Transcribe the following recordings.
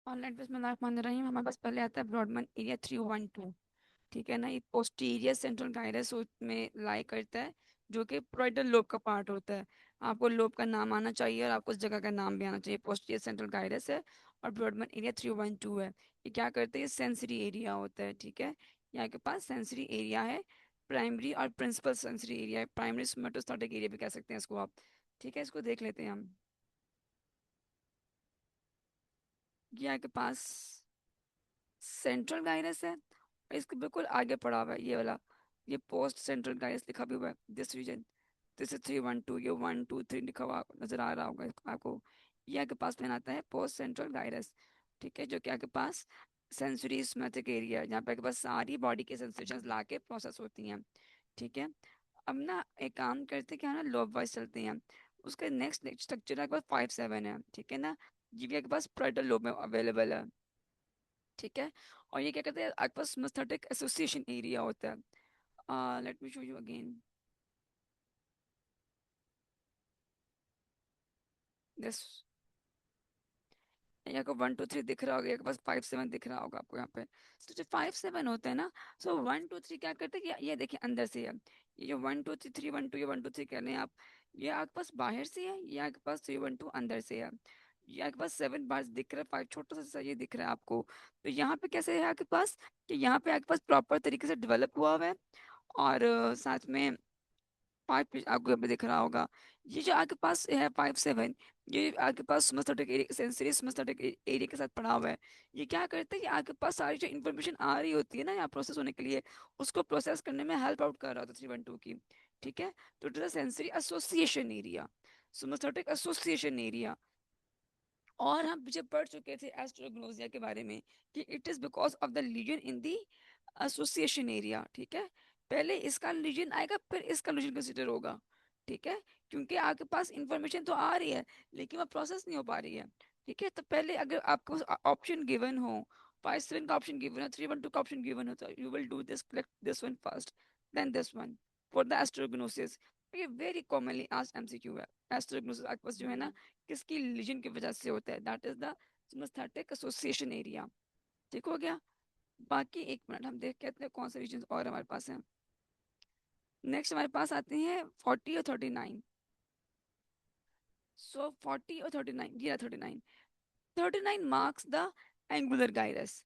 Online बिस्मिल्लाहिर्रहमानिर्रहीम। हमारे पास पहले आता है ब्रॉडबैंड एरिया 312। ठीक है ना, ये पोस्टीरियर सेंट्रल गाइरस में लाई करता है, जो कि प्रोइटल लोब का पार्ट होता है। आपको लोब का नाम आना चाहिए और आपको उस जगह का नाम भी आना चाहिए। पोस्टीरियर सेंट्रल गाइरस है और ब्रॉडबैंड एरिया 312 है। ये क्या करते हैं, सेंसरी एरिया होता है। ठीक है, यहाँ के पास सेंसरी एरिया है, प्राइमरी और प्रिंसिपल सेंसरी एरिया है, प्राइमरी सोमेटोस्टैटिक एरिया भी कह सकते हैं इसको आप। ठीक है, इसको देख लेते हैं हम। ये यहाँ के पास सेंट्रल गाइरस है, और इसके बिल्कुल आगे पड़ा हुआ है ये वाला, ये पोस्ट सेंट्रल गाइरस लिखा भी हुआ है, दिस रीजन। दिस इज 312, ये 1 2 3 लिखा हुआ नजर आ रहा होगा आपको। ये आपके पास में आता है पोस्ट सेंट्रल गाइरस। ठीक है, जो कि आपके पास सेंसरी स्मैटिक एरिया है, जहाँ पे आपके पास सारी बॉडी के सेंसेशंस ला के प्रोसेस होती हैं। ठीक है, अब ना एक काम करते हैं, क्या है ना, लोब वाइज चलते हैं। उसके नेक्स्ट स्ट्रक्चर आपके पास 5 7 है। ठीक है ना, ये भी आपके पास फ्रंटल लोब में अवेलेबल है। ठीक है, और ये क्या कहते हैं, आपके पास मस्थेटिक एसोसिएशन एरिया होता है। Let me show you again this. यहाँ को 1 2 3 दिख रहा होगा, यहाँ के पास 5 7 दिख रहा होगा आपको यहाँ पे। तो जो 5 7 होते हैं ना, सो 1 2 3 क्या करते हैं कि ये देखिए अंदर से है। ये जो 1 2 3 3 1 2, ये 1 2 3 कह रहे हैं आप, ये आपके पास बाहर से है, ये आपके पास 3 1 2 अंदर से है। ये आपके पास 7 बार दिख रहा है, 5 छोटा सा ये दिख रहा है आपको। तो यहाँ पे कैसे है आपके पास, कि यहाँ पे आपके पास प्रॉपर तरीके से डेवलप हुआ हुआ है। और साथ में 5 आपको यहाँ पे दिख रहा होगा। ये जो आपके पास है 5 7, ये आपके पास मस्थेटिक एरिया, सेंसरी मस्थेटिक एरिया के साथ पड़ा हुआ है। ये क्या करते हैं कि आपके पास सारी जो इन्फॉर्मेशन आ रही होती है ना यहाँ प्रोसेस होने के लिए, उसको प्रोसेस करने में हेल्प आउट कर रहा होता है 3 1 2 की। ठीक है, तो it is sensory association area, somesthetic association area. और हम पीछे पढ़ चुके थे एस्ट्रोग्नोसिया के बारे में, कि it is because of the lesion in the association area. ठीक है, पहले इसका लीजन आएगा फिर इसका लीजन कंसिडर होगा। ठीक है, क्योंकि आपके पास इंफॉर्मेशन तो आ रही है लेकिन वो प्रोसेस नहीं हो पा रही है। ठीक है, तो पहले अगर आपको ऑप्शन गिवन हो, 5 7 का ऑप्शन गिवन हो, 3 1 2 का ऑप्शन गिवन हो, तो you will do this, select this one first, then this one for the astrognosis। ये वेरी कॉमनली आस्क्ड एमसीक्यू है। एस्ट्रोग्नोसिस आपके पास जो है ना, किसकी लीजन की वजह से होता है, that is the synesthetic association area. ठीक हो गया। बाकी एक मिनट हम देख के आते हैं कौन से रीजन और हमारे पास हैं। नेक्स्ट हमारे पास आते हैं 40 और 39। सो 40 और 39, ये 39। 39 marks the angular gyrus.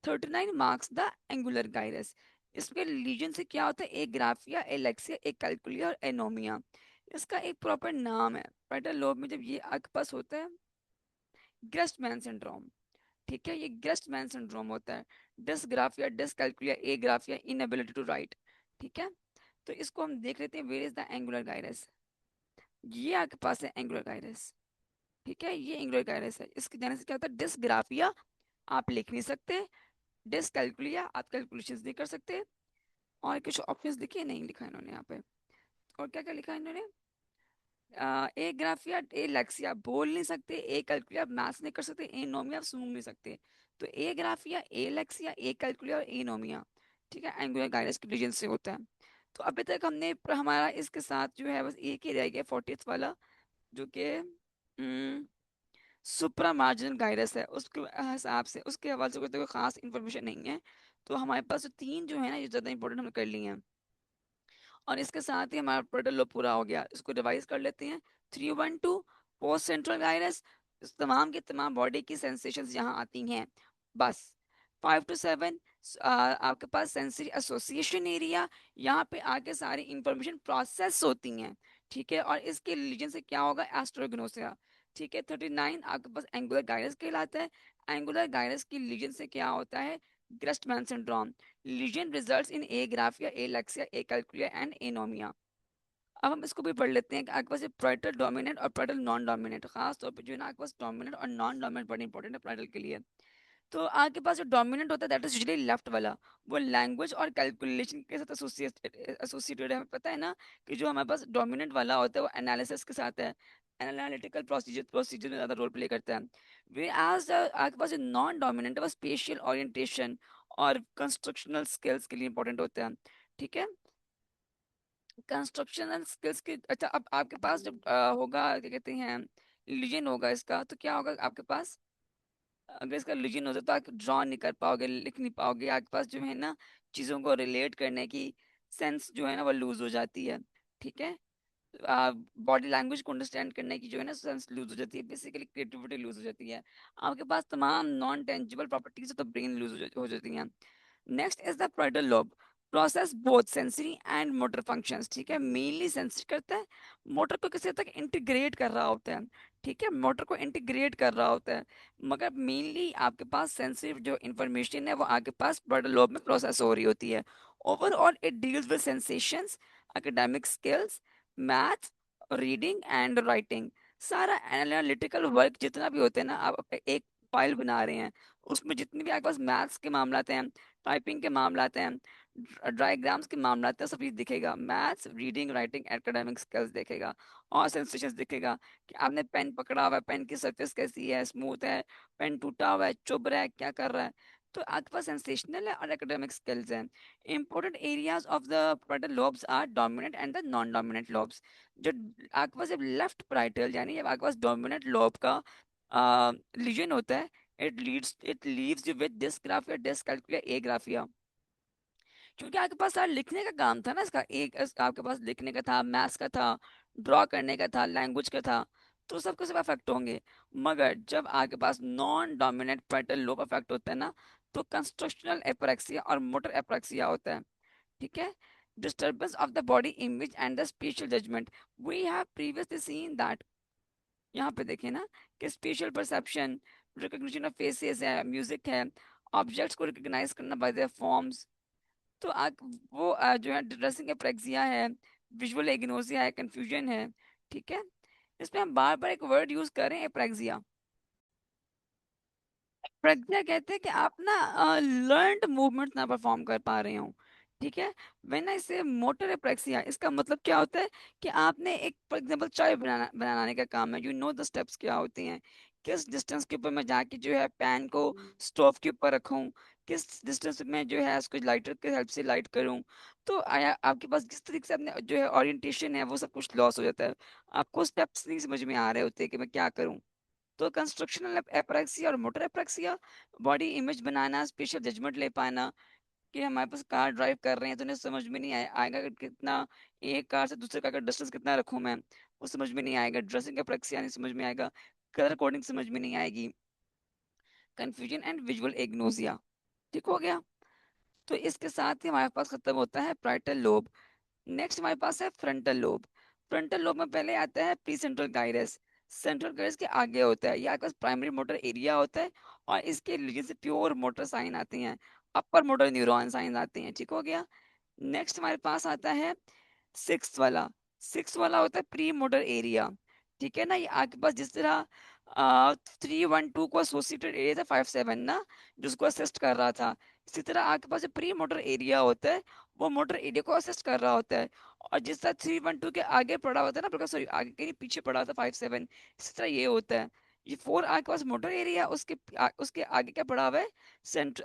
39 marks the angular gyrus. इसके लीजन से क्या होता है, एक ग्राफिया, एलेक्सिया, एक कैलकुलिया और एनोमिया। इसका एक प्रॉपर नाम है। फ्रंटल लोब में जब ये आपके पास होता है, ग्रस्टमैन सिंड्रोम। ठीक है, ये ग्रस्टमैन सिंड्रोम होता है। Dysgraphia, dyscalculia, agraphia, inability to write. ठीक है, तो इसको हम देख लेते हैं, where is the angular gyrus. ये आपके पास है एंगुलर गाइरस। ठीक है, ये एंगुलर गाइरस है। इसके जाने से क्या होता है, डिसग्राफिया आप लिख नहीं सकते, डिसकैल्कुलिया आप कैलकुलेशंस नहीं कर सकते, और कुछ ऑप्शंस लिखे नहीं, लिखा है इन्होंने यहाँ पे। और क्या क्या लिखा है इन्होंने, ए ग्राफिया, ए लेक्सिया बोल नहीं सकते, ए कैलकुलिया मैथ्स नहीं कर सकते, ए नोमिया सूंघ नहीं सकते। तो ए ग्राफिया, ए लेक्सिया, ए कैलकुलिया और ए नोमिया, ठीक है, एंगुलर गाइडेंस के रीजन से होता है। तो अभी तक हमने हमारा इसके साथ जो है बस एक ही रह गया 40th वाला, जो कि सुप्रा मार्जिनल गाइडस है। उसके हिसाब से, उसके हवाले से कोई खास इन्फॉर्मेशन नहीं है। तो हमारे पास जो तीन जो है ना, ये ज़्यादा इंपॉर्टेंट हमने कर लिए हैं। और इसके साथ ही हमारा टोटल लो पूरा हो गया, इसको रिवाइज कर लेते हैं। 3 1 2 पोस्ट सेंट्रल गाइरस, इस तमाम के तमाम बॉडी की सेंसेशंस यहाँ आती हैं बस। 5 to 7 आपके पास सेंसरी एसोसिएशन एरिया, यहाँ पे आके सारी इंफॉर्मेशन प्रोसेस होती हैं। ठीक है, और इसके रिलीजन से क्या होगा, एस्ट्रोग्नोसिया। ठीक है, 39 आपके पास एंगुलर गाइरस कहलाता है। एंगुलर गाइरस की रीजन से क्या होता है, Gerstmann syndrome. Lesion results in agraphia, alexia, acalculia and anomia. अब हम इसको भी पढ़ लेते हैं कि आपके पास प्रेटल डोमिनेंट और प्रेटल नॉन डोमिनेंट, खास तौर पे जो है ना आपके पास डोमिनेंट और नॉन डोमिनेंट बड़ी इंपॉर्टेंट है प्रेटल के लिए। तो आपके पास जो डोमिनेंट होता है दैट इज यूजुअली लेफ्ट वाला, वो लैंग्वेज और कैलकुलेशन के साथ एसोसिएटेड है। हमें पता है ना कि जो हमारे पास डोमिनेंट वाला होता है वो एनालिसिस के साथ है, एनालिटिकल प्रोसीजर प्रोसीजर में ज़्यादा रोल प्ले करता है। वे एज आपके पास नॉन डोमिनेंट है, वो स्पेशियल ओरिएंटेशन और कंस्ट्रक्शनल स्किल्स के लिए इंपॉर्टेंट होता है। ठीक है, कंस्ट्रक्शन एंड स्किल्स के, अच्छा अब आपके पास जब होगा क्या कहते हैं लीजन होगा इसका, तो क्या होगा आपके पास, अगर इसका लीजन होता तो आप ड्रॉ नहीं कर पाओगे, लिख नहीं पाओगे, आपके पास जो है ना चीज़ों को रिलेट करने की सेंस जो है ना वो लूज हो जाती है। ठीक है, बॉडी लैंग्वेज को अंडरस्टैंड करने की जो है ना सेंस लूज हो जाती है, बेसिकली क्रिएटिविटी लूज हो जाती है। आपके पास तमाम नॉन टेंजिबल प्रॉपर्टीज है तो ब्रेन लूज हो जाती है। Next is the frontal lobe, process both sensory and motor functions. ठीक है, मेनली सेंसरी करता है, मोटर को किसी हद तक इंटीग्रेट कर रहा होता है। ठीक है, मोटर को इंटीग्रेट कर रहा होता है, मगर मेनली आपके पास सेंसिटिव जो इंफॉर्मेशन है वो आपके पास फ्रंटल लोब में प्रोसेस हो रही होती है। Overall it deals with sensations, academic skills, maths, reading and writing. सारा एनालिटिकल वर्क जितना भी होता है ना, आप एक फाइल बना रहे हैं, उसमें जितने भी आपके पास मैथ्स के मामलाते हैं, टाइपिंग के मामलाते हैं, डायग्राम्स के मामलाते हैं, सब चीज दिखेगा। Maths, reading, writing, academic skills दिखेगा, और सेंसेशंस दिखेगा कि आपने पेन पकड़ा हुआ है, पेन की सरफेस कैसी है, स्मूथ है, पेन टूटा हुआ है, चुभ रहा है, क्या कर रहा है। तो आपके पास सेंसेशनल है और एकेडमिक स्किल्स हैं। Important areas of the frontal lobes are dominant and the non dominant lobes. जो आपके पास जब लेफ्ट पाराइटल यानी जब आपके पास डोमिनेंट लोब का लीजन होता है, it leaves you with dysgraphia, dyscalculia, agraphia. क्योंकि आपके पास सारा लिखने का काम था ना, इसका आपके पास लिखने का था, मैथ्स का था, ड्रॉ करने का था, लैंग्वेज का था, तो सबको सब अफेक्ट होंगे। मगर जब आपके पास non dominant frontal lobe affect होता है ना, तो कंस्ट्रक्शनल एपरेक्सिया और मोटर एपरेक्सिया होता है। ठीक है, disturbance of the body image and the spatial judgment, we have previously seen that। यहाँ पे देखें ना कि special perception, recognition of faces है, म्यूजिक है, ऑब्जेक्ट्स को रिकॉग्नाइज करना बाय देयर फॉर्म्स। तो वो जो है ड्रेसिंग एप्रेक्सिया है, विजुअल एग्नोसिया है, कंफ्यूजन है। ठीक है, इसमें हम बार बार एक वर्ड यूज करें, एप्रेक्सिया। प्रज्ञा कहते हैं कि आप ना लर्नड मूवमेंट ना परफॉर्म कर पा रहे हो। ठीक है, व्हेन आई से मोटर एप्रेक्सिया, इसका मतलब क्या होता है कि आपने एक फॉर एग्जांपल चाय बनाने का काम है, यू नो द स्टेप्स क्या होती हैं, किस डिस्टेंस के ऊपर मैं जाके जो है पैन को स्टोव के ऊपर रखूं, किस डिस्टेंस में जो है उसको लाइटर की हेल्प से लाइट करूं। तो आपके पास जिस तरीके से अपने जो है ओरिएंटेशन है वो सब कुछ लॉस हो जाता है, आपको स्टेप्स नहीं समझ में आ रहे होते कि मैं क्या करूं। तो कंस्ट्रक्शनल एप्रैक्सिया और मोटर एप्रैक्सिया, बॉडी इमेज बनाना, स्पेशल जजमेंट ले पाना कि हमारे पास कार ड्राइव कर रहे हैं तो उन्हें समझ में नहीं आएगा कि कितना, एक कार से दूसरे कार का डिस्टेंस कितना रखूं मैं, वो समझ में नहीं आएगा। ड्रेसिंग एप्रैक्सिया नहीं समझ में आएगा, कलर कोडिंग समझ में नहीं आएगी, कंफ्यूजन एंड विजुअल एग्नोसिया। ठीक हो गया, तो इसके साथ ही हमारे पास खत्म होता है प्राइटल लोब। नेक्स्ट हमारे पास है फ्रंटल लोब। फ्रंटल लोब में पहले आता है pre central gyrus. Central gyrus के आगे होता है, ये आपके पास प्राइमरी मोटर एरिया होता है, और इसके रीजन से प्योर मोटर साइन आती हैं, अपर मोटर न्यूरॉन साइन आते हैं। ठीक हो गया, नेक्स्ट हमारे पास आता है सिक्स वाला। सिक्स वाला होता है प्री मोटर एरिया। ठीक है ना, ये आपके पास जिस तरह 312 को एसोसिएटेड एरिया था 57 ना, जिसको असिस्ट कर रहा था, इसी तरह आपके पास जो प्री मोटर एरिया होता है वो मोटर एरिया को असिस्ट कर रहा होता है। और जिस तरह 312 के आगे पड़ा होता है ना, सॉरी आगे के नहीं, पीछे पड़ा था 57, इसी तरह ये होता है। ये फोर आपके पास मोटर एरिया, उसके आगे क्या पड़ा हुआ है, सेंटर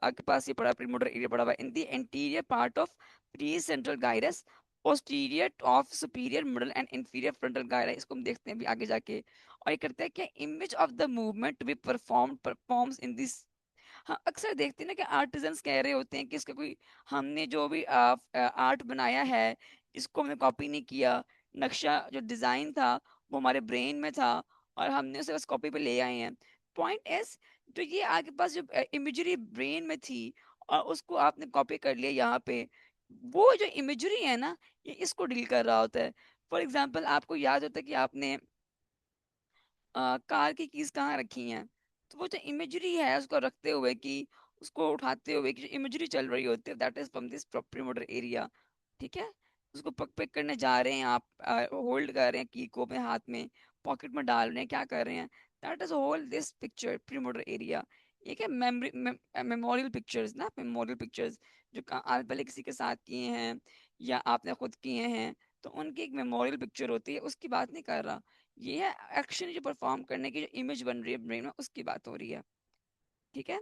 आपके पास ये पड़ा प्री मोटर एरिया पड़ा हुआ है in the interior part of precentral gyrus, posterior of superior middle and inferior frontal gyri. इसको हम देखते हैं अभी आगे जाके। और ये करता है कि image of the movement to be performs in this. हाँ, अक्सर देखते हैं ना कि आर्टिजन्स कह रहे होते हैं कि इसका कोई, हमने जो भी आर्ट बनाया है इसको हमने कॉपी नहीं किया, नक्शा जो डिजाइन था वो हमारे ब्रेन में था और हमने उसे बस कॉपी पे ले आए हैं। पॉइंट इज, जो ये आपके पास जो इमेजरी ब्रेन में थी और उसको आपने कॉपी कर लिया यहाँ पे, वो जो इमेजरी है ना, ये इसको डील कर रहा होता है। फॉर एग्जाम्पल आपको याद होता है कि आपने कार की कीज कहाँ रखी हैं, तो वो जो इमेजरी है उसको रखते हुए कि उसको उठाते हुए की जो इमेजरी चल रही होती है, that is from this premotor area. ठीक है, उसको पक पिक करने जा रहे हैं आप, होल्ड कर रहे हैं की को अपने हाथ में, पॉकेट में डाल रहे हैं, क्या कर रहे हैं, that is whole this picture premotor area. ये क्या मेमोरी, मेमोरियल पिक्चर्स ना, मेमोरियल पिक्चर्स जो आप पहले किसी के साथ किए हैं या आपने खुद किए हैं, तो उनकी एक मेमोरियल पिक्चर होती है, उसकी बात नहीं कर रहा। ये है एक्शन जो परफॉर्म करने की जो इमेज बन रही है ब्रेन में, उसकी बात हो रही है। ठीक है,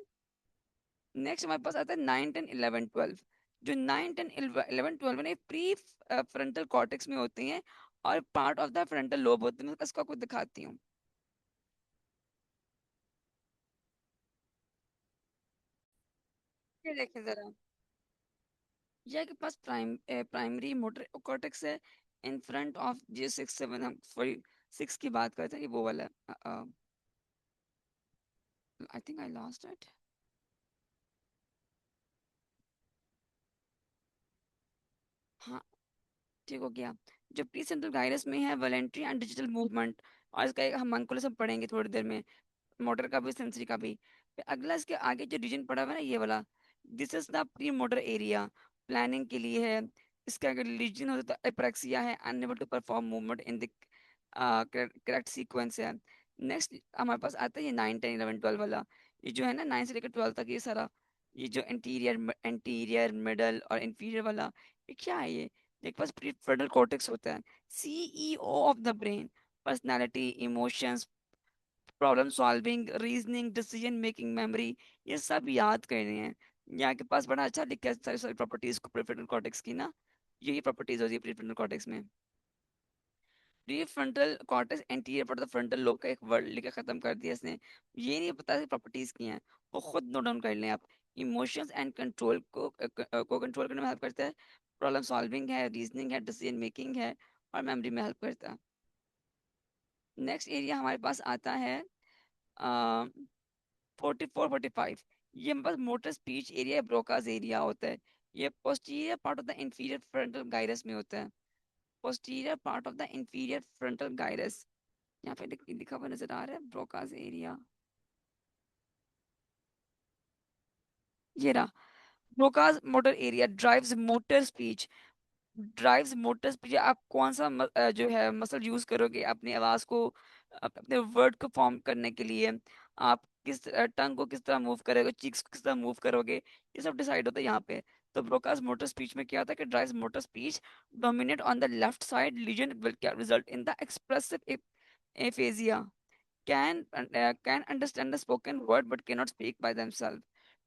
नेक्स्ट हमारे पास आता है 9 10 11 12। जो 9 10 11 12 ने प्री फ्रंटल कॉर्टेक्स में होती हैं और part of the frontal lobe होते हैं। मैं इसको आपको दिखाती हूँ। ये देखें जरा, यह के पास प्राइमरी मोटर कॉर्टेक्स है इन फ्रंट ऑफ G6-7। हम सॉरी 6 की बात करते हैं, ये वो वाला I think I lost it. हाँ, ठीक हो गया। जो प्री सेंट्रल गाइरस में है वॉलेंट्री एंड डिजिटल मूवमेंट, और इसका एक हम अंकुल सब पढ़ेंगे थोड़ी देर में, मोटर का भी सेंसरी का भी। फिर अगला इसके आगे जो रीजन पड़ा हुआ है ना ये वाला, this is the pre motor area, planning के लिए है। इसका अगर रीजन होता तो एप्रेक्सिया है, unable to perform movement in the correct sequence है। नेक्स्ट हमारे पास आता है ये 9 10 11 12 वाला, ये जो है ना 9 से लेकर 12 तक ये सारा, ये जो इंटीरियर मिडल और इंफीरियर वाला, ये क्या है ये? एक पास प्रीफ्रंटल कॉर्टेक्स होता है, CEO of the brain, personality, emotions, problem solving, reasoning, decision making, memory, ये सब याद करने हैं। यहाँ के पास बड़ा अच्छा लिखा है सारी सारी प्रॉपर्टीज को प्रीफ्रंटल कॉर्टेक्स की ना, यही प्रॉपर्टीज होती है प्रीफ्रंटल कॉर्टेक्स में। Prefrontal cortex anterior part of the frontal lobe का एक वर्ड लिखा खत्म कर दिया इसने, ये नहीं पता प्रॉपर्टीज की हैं, वो खुद नोट डाउन कर लें आप। इमोशंस एंड कंट्रोल को कंट्रोल करने में हेल्प करता है, प्रॉब्लम सॉल्विंग है, रीजनिंग है, डिसीजन मेकिंग है, और मेमोरी में हेल्प करता है। नेक्स्ट एरिया हमारे पास आता है 44 45, ये हमारे पास motor speech area, Broca's area होता है। ये posterior part of the inferior frontal gyrus में होता है, posterior part of the inferior frontal gyrus. यहाँ पे लिखा हुआ नजर आ रहा है ब्रोकास एरिया, ये रहा। Broca's motor area drives motor speech, drives motor speech. आप कौन सा जो है मसल यूज करोगे अपनी आवाज को, अपने वर्ड को फॉर्म करने के लिए, आप किस टंग को किस तरह मूव करोगे, चीक्स को किस तरह मूव करोगे, ये सब डिसाइड होता है यहाँ पे। तो ब्रोकास मोटर स्पीच में क्या होता है कि drives motor speech dominate on the left side lesion will result in the expressive aphasia, can understand the spoken word but can not speak by themself.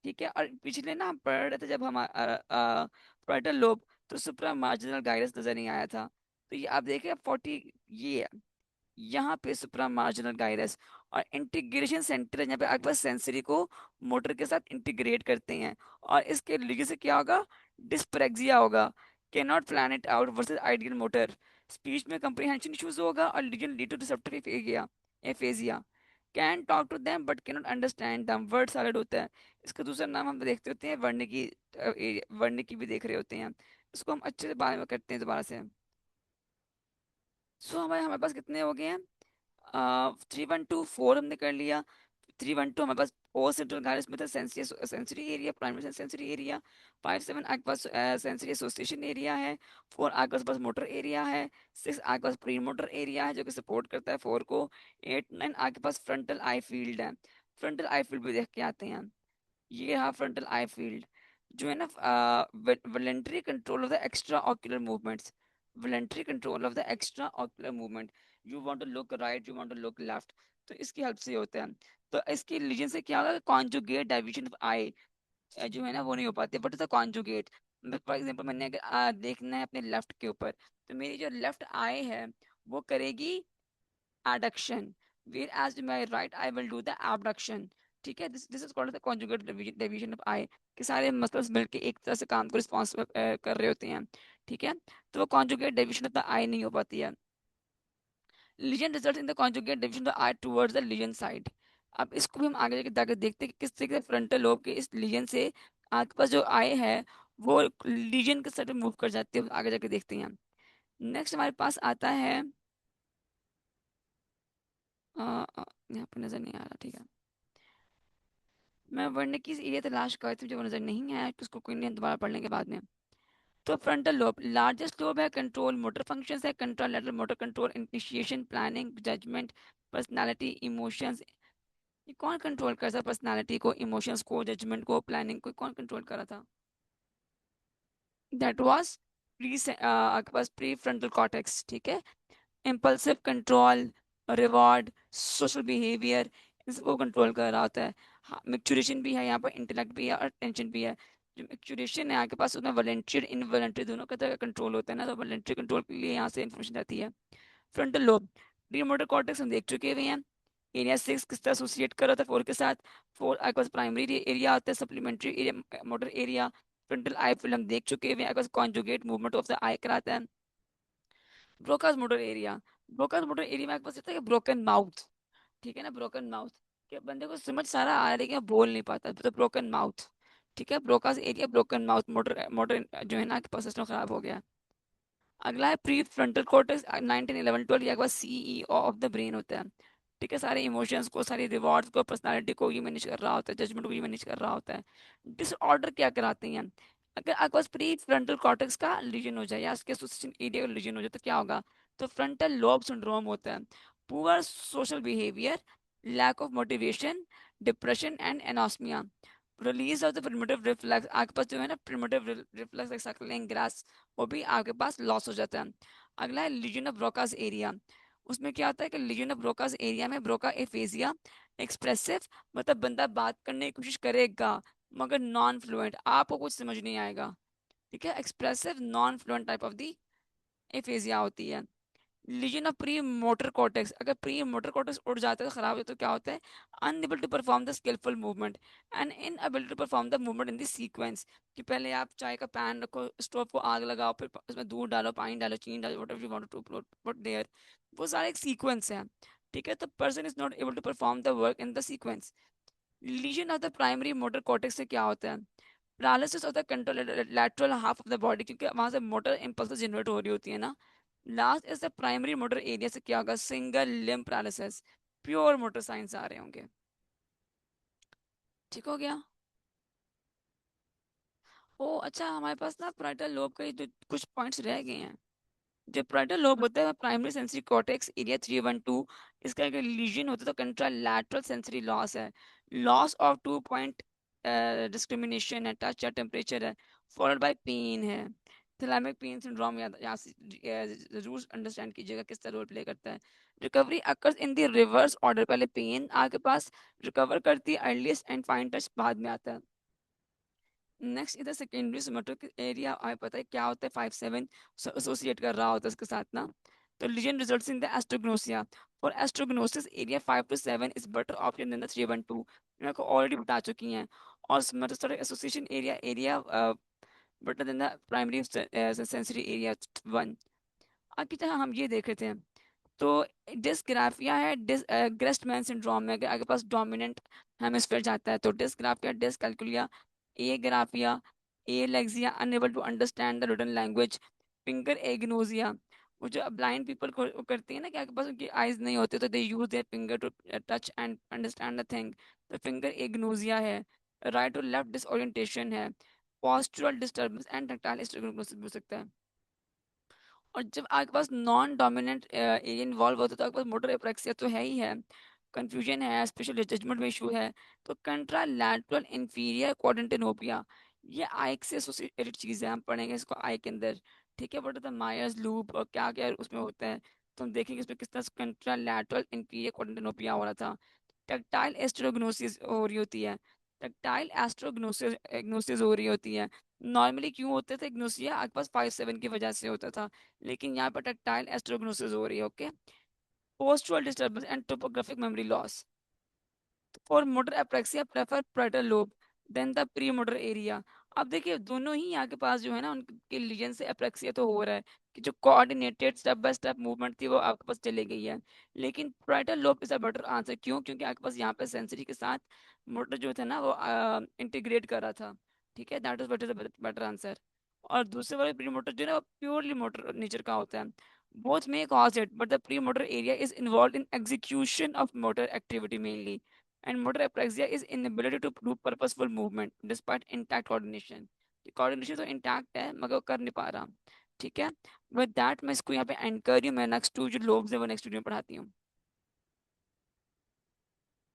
ठीक है, और पिछले ना हम पढ़ रहे थे जब हम फ्रंटल लोब, तो सुप्रा मार्जिनल गाइरस नजर नहीं आया था। तो ये आप देखें 40, ये है, यहाँ पे सुप्रा मार्जिनल गाइरस और इंटीग्रेशन सेंटर है, यहाँ पे आपके पास सेंसरी को मोटर के साथ इंटीग्रेट करते हैं, और इसके लीजिए से क्या होगा, डिस्प्रेक्सिया होगा, can not plan it out versus ideal motor, speech में कंप्रीहेंशन इश्यूज होगा, और lesion lead to receptive aphasia, can talk to them but can not understand them, word salad होता है। इसका दूसरा नाम हम देखते होते हैं वर्णिकी भी देख रहे होते हैं। इसको हम अच्छे से बारे में करते हैं दोबारा से। सो हमारे हमारे पास कितने हो गए हैं, 3 1 2 4 हमने कर लिया। 3 1 2 हमारे पास पोस्ट सेंट्रल गाइरस में था, sensory sensory area, primary sensory area. 5 7 आपके पास सेंसरी एसोसिएशन एरिया है। 4 आपके पास मोटर एरिया है। 6 आपके पास प्री मोटर एरिया है जो कि सपोर्ट करता है 4 को। 8 9 आपके पास फ्रंटल आई फील्ड है। फ्रंटल आई फील्ड भी देख के आते हैं हम। ये रहा फ्रंटल आई फील्ड, जो है ना voluntary control of the extra ocular movements, voluntary control of the extra ocular movement, you want to look right, you want to look left, तो इसकी हेल्प से होता है। तो इसके रीजन से क्या होगा, कॉन्जुगेट डाइविजन ऑफ आई जो है ना वो नहीं हो पाती, but the conjugate, for example मैंने अगर देखना है अपने लेफ्ट के ऊपर, तो मेरी जो लेफ्ट आई है वो करेगी adduction, whereas in my right I will do the abduction। ठीक है, this is called the conjugate division of eye, कि सारे मसल्स मिलके एक तरह से काम को रिस्पॉन्स कर रहे होते हैं। ठीक है, तो वो conjugate division of the eye नहीं हो पाती है। Lesion result in the conjugate division of the eye towards the lesion side. अब इसको भी हम आगे जाके देखते हैं कि किस तरीके से फ्रंटल लोब के इस लीजन से आपके पास जो आई है वो लीजन के साइड मूव कर जाती है, आगे जाके देखते हैं। नेक्स्ट हमारे पास आता है यहाँ पर नजर नहीं आ रहा, ठीक है। मैं वरने की एरिया तलाश कर थी, मुझे वो नजर नहीं आया, कि उसको कोई नहीं, दोबारा पढ़ने के बाद में। तो फ्रंटल लोब लार्जेस्ट लोब है, कंट्रोल मोटर फंक्शंस है, control later motor control, initiation, planning, judgement, personality, emotions. ये कौन कंट्रोल कर रहा, पर्सनालिटी को, इमोशंस को, जजमेंट को, प्लानिंग को, कौन कंट्रोल कर रहा था? दैट वाज प्री आपके पास प्री फ्रंटल कॉर्टेक्स। ठीक है, impulsive control, reward, social behaviour, इन सबको कंट्रोल कर रहा होता है। हाँ, मैच्योरेशन भी है यहाँ पर, इंटेलेक्ट भी है और टेंशन भी है। जो मैच्योरेशन है आपके पास उसमें वॉलेंटरी और इनवॉलेंटरी दोनों का तरह कंट्रोल होता है ना, तो वॉलेंटरी कंट्रोल के लिए यहाँ से इन्फॉर्मेशन आती है। Frontal lobe, pre motor cortex हम देख चुके हुए हैं। एरिया 6 किस तरह एसोसिएट कर रहा था 4 के साथ। 4 आपके पास प्राइमरी एरिया आता है, supplementary area motor area, frontal eye film हम देख चुके हैं, आपके पास conjugate movement of the eye कराता है। Broca's motor area, Broca's motor area में आपके पास होता है ब्रोकन माउथ, ठीक है ना, ब्रोकन माउथ, कि बंदे को समझ सारा आ रहा है लेकिन वो बोल नहीं पाता, तो ब्रोकन माउथ, ठीक है, Broca's area broken mouth, motor motor जो है ना आपके पास सिस्टम खराब हो गया। अगला है प्री फ्रंटल कॉर्टेक्स, 19 11 12, ये आपके पास सीईओ ऑफ द ब्रेन होता है, ठीक है, सारे इमोशंस को, सारी रिवॉर्ड्स को, पर्सनालिटी को ये मैनेज कर रहा होता है, जजमेंट को ये मैनेज कर रहा होता है। डिसऑर्डर क्या कराते हैं, अगर आपके पास प्री फ्रंटल कॉर्टेक्स का लीजन हो जाए या उसके एसोसिएशन एरिया का लीजन हो जाए तो क्या होगा, तो फ्रंटल लोब सिंड्रोम होता है, poor social behaviour, lack of motivation, depression and anosmia, release of the primitive reflex, आपके पास जो है ना primitive reflex like circling grass, वो भी आपके पास लॉस हो जाता है। अगला है लीजन ऑफ ब्रोकास एरिया, उसमें क्या होता है कि लीजन ऑफ ब्रोकास एरिया में ब्रोका एफेजिया, एक्सप्रेसिव, मतलब बंदा बात करने की कोशिश करेगा मगर नॉन फ्लुएंट, आपको कुछ समझ नहीं आएगा, ठीक है, expressive non fluent type of the aphasia होती है। Lesion of pre motor cortex, अगर प्री मोटर कॉर्टेक्स उड़ जाता है तो खराब हो तो क्या होता है, unable to perform the skilful movement and inability to perform the movement in the sequence, कि पहले आप चाय का पैन रखो, स्टोव को आग लगाओ, फिर उसमें दूध डालो, पानी डालो, चीनी डालो, whatever you want to put there, वो सारा एक सीक्वेंस है, ठीक है, तो person is not able to perform the work in the sequence. Lesion of the primary motor cortex से क्या होता है, paralysis of the contralateral half of the body, क्योंकि वहां से मोटर इंपल्स जनरेट हो रही होती है ना। Last is the primary motor area से क्या होगा, single limb paralysis, pure motor science आ रहे होंगे, ठीक हो गया। ओ अच्छा, हमारे पास ना फ्रंटल लोब के कुछ पॉइंट्स रह गए हैं। जो फ्रंटल लोब होता है प्राइमरी सेंसरी कॉर्टेक्स एरिया 312, इसका एक लीजन होता है तो कंट्रालैटरल सेंसरी लॉस है, लॉस ऑफ 2 पॉइंट डिस्क्रिमिनेशन है, टच या टेम्परेचर है, फॉलोड बाय पेन है। थैलेमिक पेन सिंड्रोम यहाँ से जरूर अंडरस्टैंड कीजिएगा किस तरह रोल प्ले करता है। Recovery occurs in the reverse order, पहले पेन आपके पास रिकवर करती है अर्लीस्ट एंड फाइन टच बाद में आता है। नेक्स्ट इधर सेकेंडरी सोमेटिक एरिया, हमें पता है क्या होता है, 5 7 एसोसिएट कर रहा होता है इसके साथ ना, तो lesion results in the astereognosia, for astereognosis area 5 to 7 is better option than the 3 1 2, मैं आपको ऑलरेडी बता चुकी हैं। और metastatic association area area better than the primary sensory area 1। अब की तरह हम ये देख रहे थे, तो डिस्ग्राफिया है, ग्रेस्टमैन सिंड्रोम में अगर आपके पास डोमिनेंट हेमिस्फेयर जाता है तो dysgraphia, dyscalculia, agraphia, alexia, unable to understand the written language, finger agnosia, वो जो ब्लाइंड पीपल को वो करती है ना कि आपके पास उनकी आईज नहीं होती तो they use their finger to touch and understand the thing, तो फिंगर एग्नोसिया है। राइट और लेफ्ट डिसओरिएंटेशन है, पोस्चरल डिस्टर्बेंस एंड टैक्टाइल हो सकता है। और जब आपके पास नॉन डोमिनेंट एरिया इन्वॉल्व होता है तो आपके पास मोटर एप्रेक्सिया तो है ही है, कंफ्यूजन है, स्पेशल जजमेंट में इशू है, तो कंट्रालैटरल इंफीरियर क्वाड्रेंटिनोपिया, ये आई से एसोसिएटेड चीज़ है, हम पढ़ेंगे इसको आई के अंदर, ठीक है, बट मायर्स लूप और क्या क्या उसमें होता है, तो हम देखेंगे इसमें किस तरह कंट्रालैटरल इंफीरियर क्वाड्रेंटिनोपिया हो रहा था। टैक्टाइल एस्ट्रोग्नोसिस हो रही होती है, टैक्टाइल एस्ट्रोग्नोसिस एग्नोसिस हो रही होती है। नॉर्मली क्यों होते थे एग्नोसिया, आपके पास 5 7 की वजह से होता था, लेकिन यहाँ पर टैक्टाइल एस्ट्रोग्नोसिस हो रही है, okay. Postural disturbance and topographic memory loss, for motor apraxia prefer frontal lobe than the pre motor area. अब देखिए दोनों ही यहाँ के पास जो है ना उनके लीजन से एप्रेक्सिया तो हो रहा है, कि जो coordinated step by step movement थी वो आपके पास चली गई है, लेकिन frontal lobe is a better answer, क्यों, क्योंकि आपके पास यहाँ पे सेंसरी के साथ मोटर जो था ना वो इंटीग्रेट कर रहा था, ठीक है, दैट इज बेटर आंसर। और दूसरे वाले प्री मोटर जो है ना वो प्योरली मोटर नेचर का होता है, both may cause it but the premotor area is involved in execution of motor activity mainly, and motor apraxia is inability to do purposeful movement despite intact coordination, coordination तो intact है मगर वो कर नहीं पा रहा, ठीक है। विद दैट मैं इसको यहाँ पे एंड कर रही हूँ, मैं नेक्स्ट टू जो लोब्स है वो नेक्स्ट वीडियो में पढ़ाती हूँ।